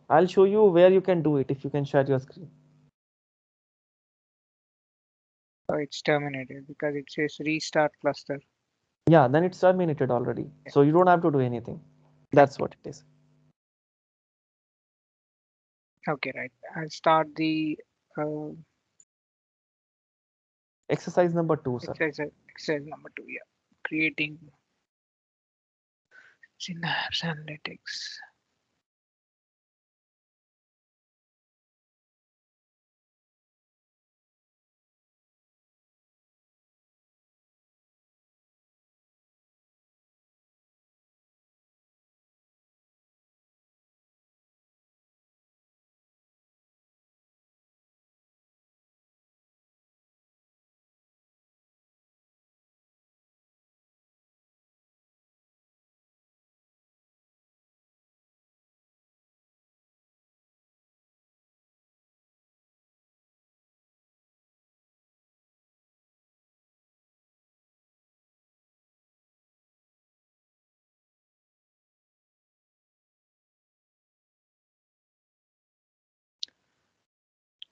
I'll show you where you can do it if you can share your screen. it's terminated because it says restart cluster. Yeah, then it's terminated already. Yeah. So you don't have to do anything. That's what it is. Okay, right. I'll start the Exercise number 2, sir. exercise number 2. Yeah, creating Synapse Analytics.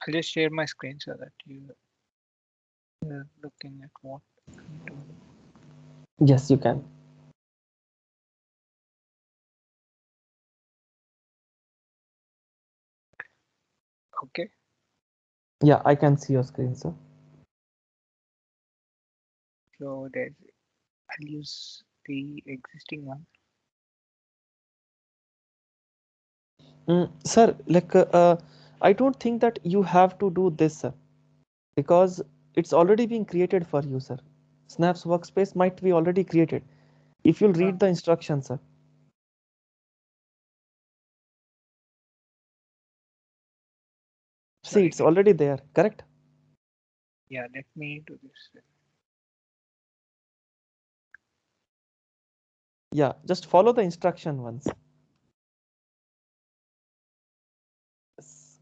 I'll just share my screen so that you're looking at what I'm doing. Yes, you can. Okay, Yeah, I can see your screen, sir. so I'll use the existing one. Sir, I don't think that you have to do this, sir, because it's already being created for you, sir. Snaps workspace might be already created. If you'll Uh, read the instructions, sir. See, Sorry, it's already there, correct? yeah, let me do this. Yeah, just follow the instruction once. Yes.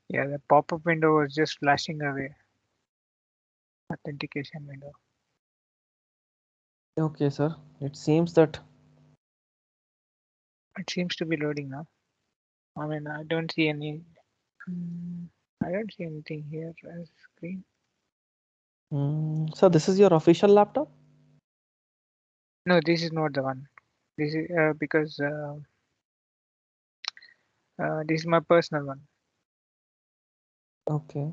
Yeah, the pop-up window was just flashing away. Authentication window. Okay, sir. It seems that It seems to be loading now. I mean, I don't see any. I don't see anything here as screen. so this is your official laptop? No, this is not the one. This is because this is my personal one. Okay.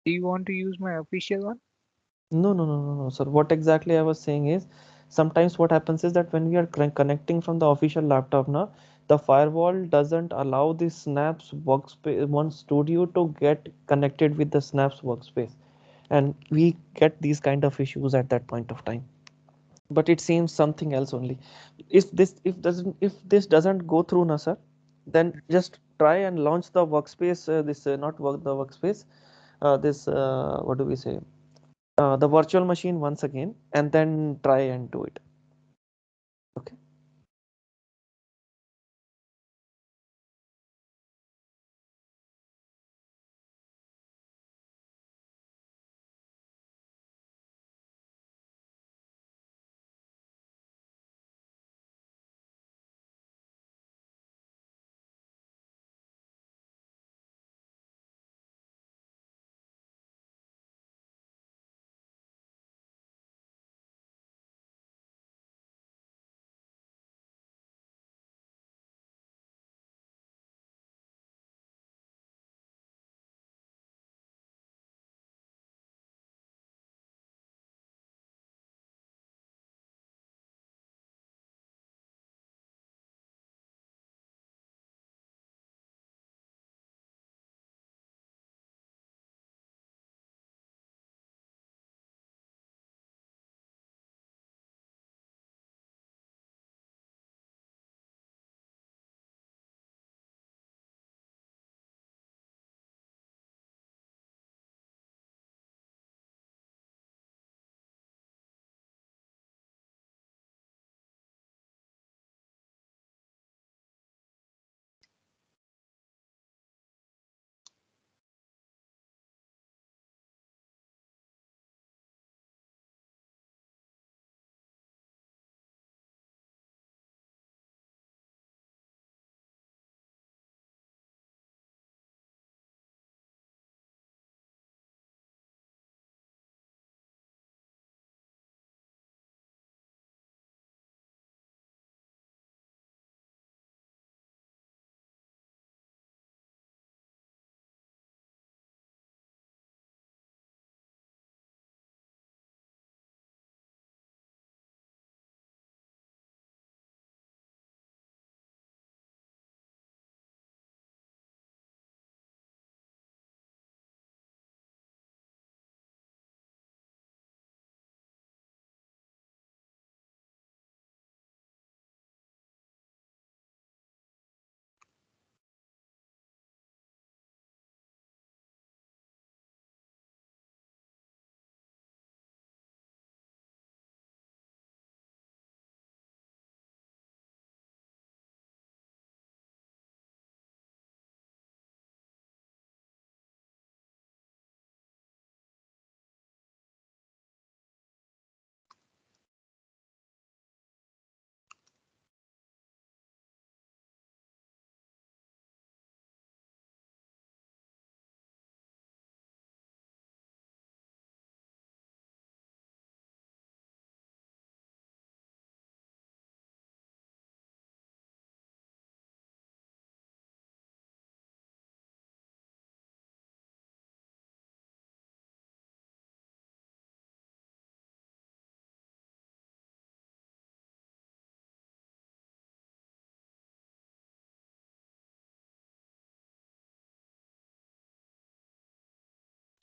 Do you want to use my official one? No, no, no, no, no, sir. What exactly I was saying is sometimes what happens is that when we are connecting from the official laptop now, the firewall doesn't allow the Snaps workspace one studio to get connected with the Snaps workspace. And we get these kind of issues at that point of time. But it seems something else only. If this doesn't go through na sir, then just try and launch the workspace, this not work the workspace, this what do we say, the virtual machine once again, and then try and do it. Okay.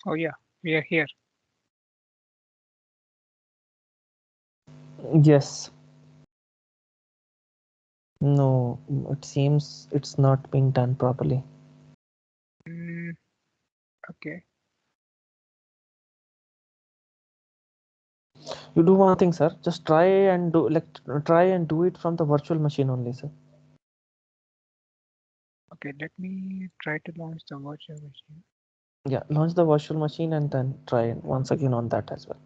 Oh yeah, we are here. Yes. No, it seems it's not being done properly. Mm, okay. You do one thing, sir. Just try and do it from the virtual machine only, sir. Okay, let me try to launch the virtual machine. Yeah, launch the virtual machine and then try once again on that as well.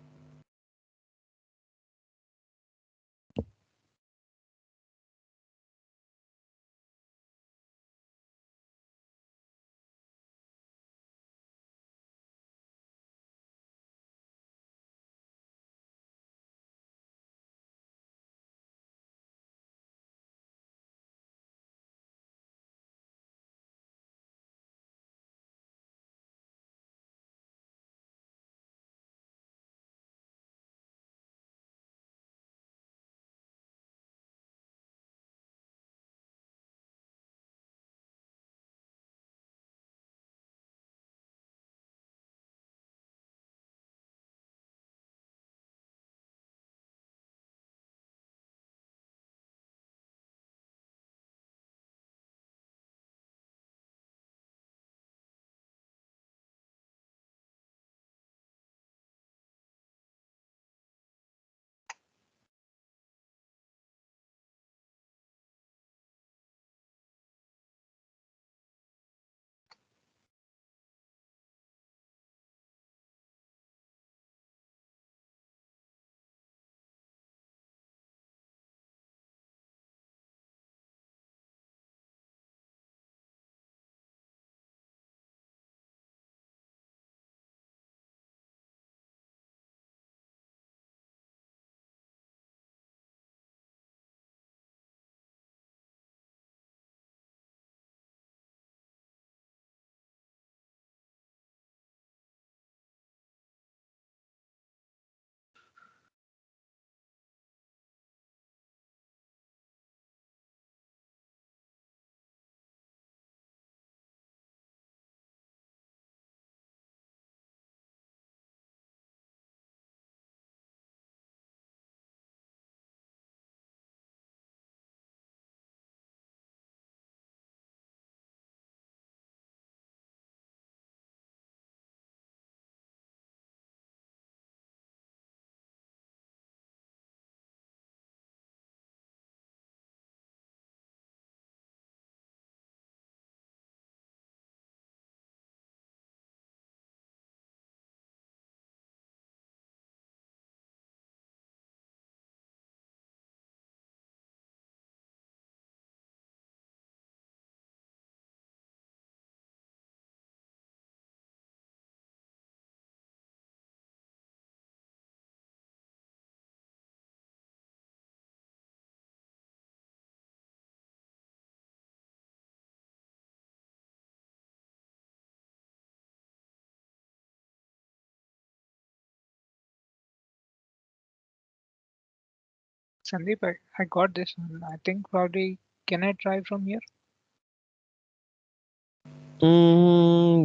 Sandeep, I got this one. I think probably, can I try from here?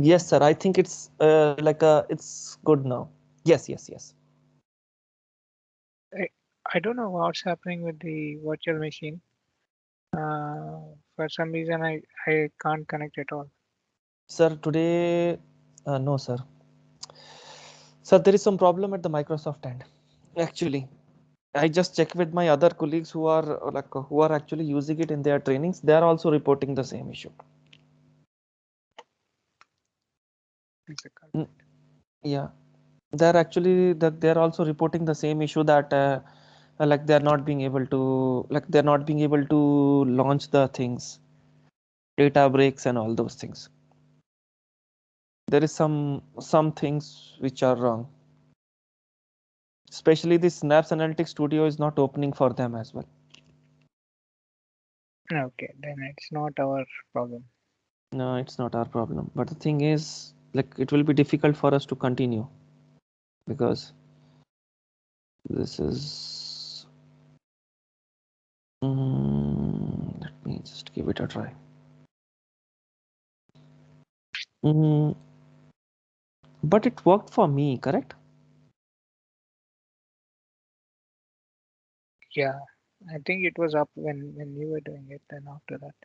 Yes, sir. I think it's good now. Yes, yes, yes. I, I don't know what's happening with the virtual machine. Uh, for some reason, I can't connect at all. Sir, today, no, sir. Sir, there is some problem at the Microsoft end. Actually, I just checked with my other colleagues who are actually using it in their trainings. They are also reporting the same issue. It's a call. Mm, yeah, they're also reporting the same issue that they're not being able to launch the things, data breaks and all those things. There is some things which are wrong. Especially the Synapse Analytics Studio is not opening for them as well. Okay, then it's not our problem. No, it's not our problem. But the thing is, it will be difficult for us to continue because this is. Let me just give it a try. Mm, but it worked for me, correct? Yeah, I think it was up when you were doing it. Then after that,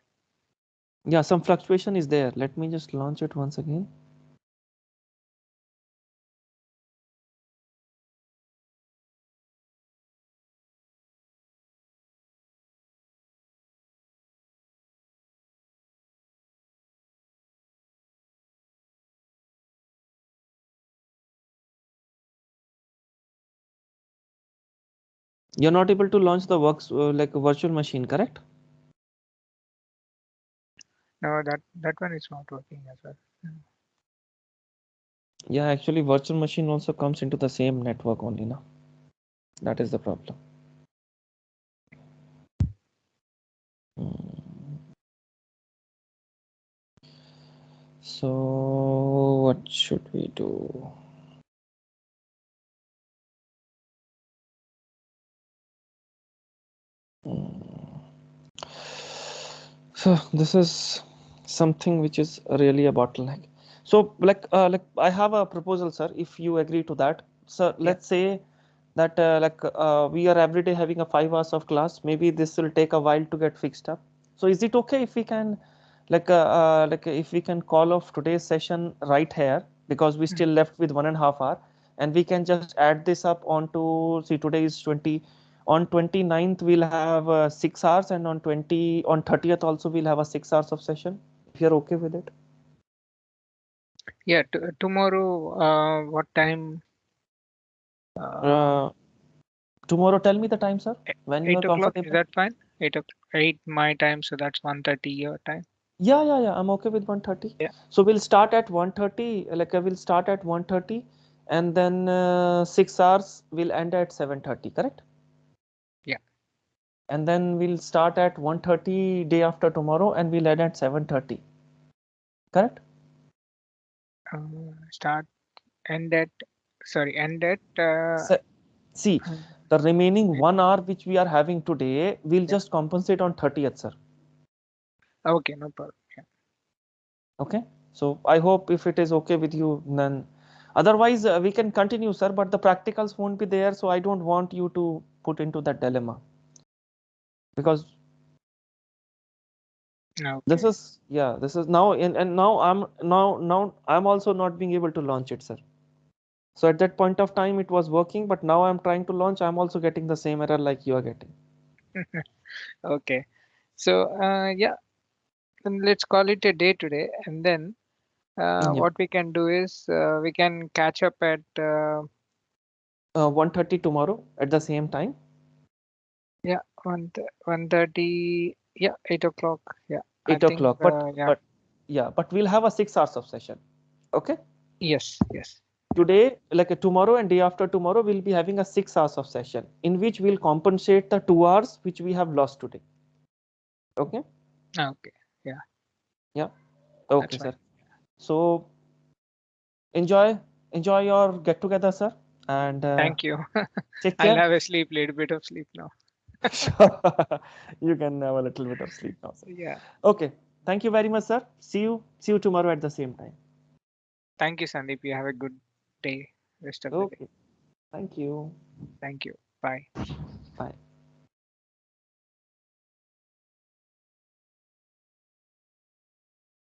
Yeah, some fluctuation is there. Let me just launch it once again. You're not able to launch the works like a virtual machine, correct? No, that one is not working as well. Yeah, actually virtual machine also comes into the same network only now. That is the problem. So what should we do? So this is something which is really a bottleneck. So like I have a proposal, sir. If you agree to that, sir, Yeah. let's say that we are every day having a 5 hours of class. Maybe this will take a while to get fixed up. So is it okay if we can like if we can call off today's session right here because we still left with 1.5 hour and we can just add this up onto see today is 20 on 29th we'll have 6 hours and on 30th also we'll have a 6 hours of session if you're okay with it. Yeah. Tomorrow, what time? uh, Tomorrow tell me the time, sir, when you are 8 o'clock. Is comfortable. that fine? 8 my time, so that's 1:30 your time. Yeah, I'm okay with 1:30. Yeah. So we'll start at 1:30, like I will start at 1:30 and then 6 hours will end at 7:30, correct? Yeah. And then we'll start at 1:30 day after tomorrow and we'll end at 7:30, correct? Start end at end at So, see, the remaining 1 hour which we are having today, we'll yeah. just compensate on 30th, sir. Okay, no problem. Yeah. Okay. So I hope if it is okay with you, then otherwise we can continue, sir, but the practicals won't be there. So I don't want you to put into that dilemma because this Okay. is, yeah, this is now and now I'm also not being able to launch it, sir. So at that point of time it was working, but now I'm trying to launch. I'm also getting the same error like you are getting. Okay. So yeah, then let's call it a day today, and then Yeah. what we can do is we can catch up at 1:30 tomorrow at the same time. yeah 1:30. Yeah, 8 o'clock. Yeah, I 8 think o'clock. But yeah. but yeah, but we'll have a 6 hours of session. Okay. Yes. Yes. Today, like tomorrow and day after tomorrow, we'll be having a 6 hours of session in which we'll compensate the 2 hours which we have lost today. Okay. Okay. Yeah, Yeah. that's Okay, fine. sir. So enjoy your get together, sir, and Thank you. take I'll care. have a little bit of sleep now. Sure. You can have a little bit of sleep now, sir. Yeah. Okay. Thank you very much, sir. See you tomorrow at the same time. Thank you, Sandeep. You have a good day, rest of the day. Okay. Thank you. Thank you. Bye. Bye.